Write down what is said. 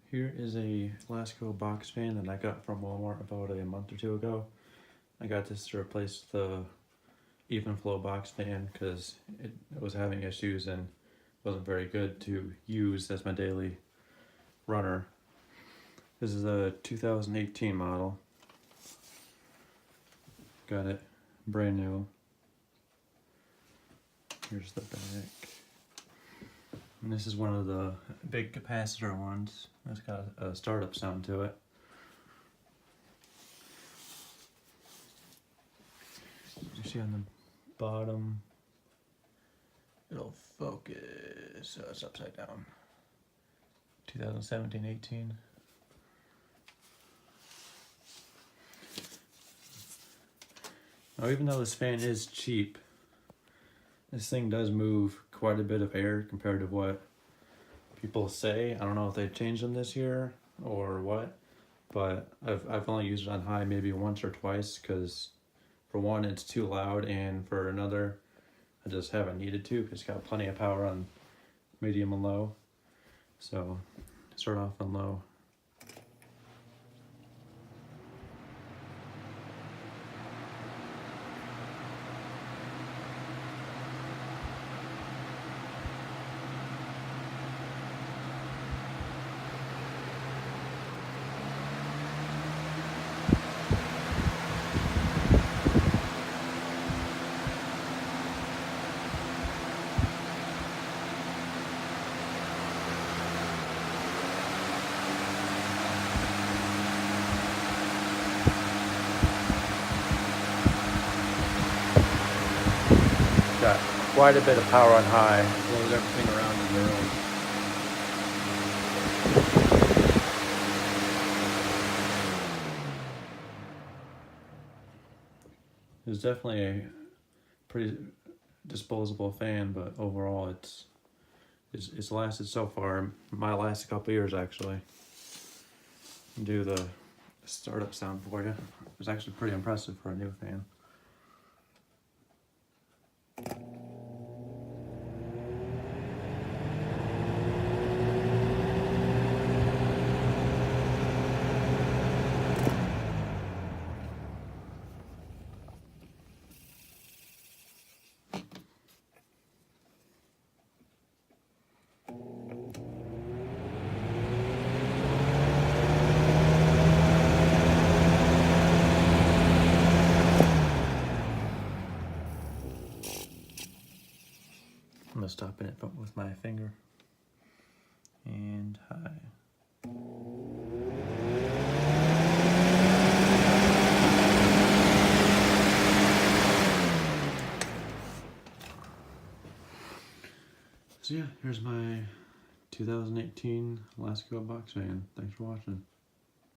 Here is a Lasko box fan that I got from Walmart about a month or two ago. I got this to replace the even flow box fan because it was having issues and wasn't very good to use as my daily runner. This is a 2018 model. Got it brand new. Here's the back. And this is one of the big capacitor ones. It's got a startup sound to it. You see on the bottom, it'll focus, so it's upside down. 2017-18. Now, even though this fan is cheap, this thing does move quite a bit of air compared to what people say. I don't know if they've changed them this year or what, but I've only used it on high maybe once or twice because for one, it's too loud, and for another, I just haven't needed to because it's got plenty of power on medium and low. So start off on low. Got quite a bit of power on high, blows everything around in the room. It's definitely a pretty disposable fan, but overall it's lasted so far. Might last a couple years actually. Do the startup sound for you. It was actually pretty impressive for a new fan. I'm gonna stop in it with my finger. And high. So yeah, here's my 2018 Lasko box fan. Thanks for watching.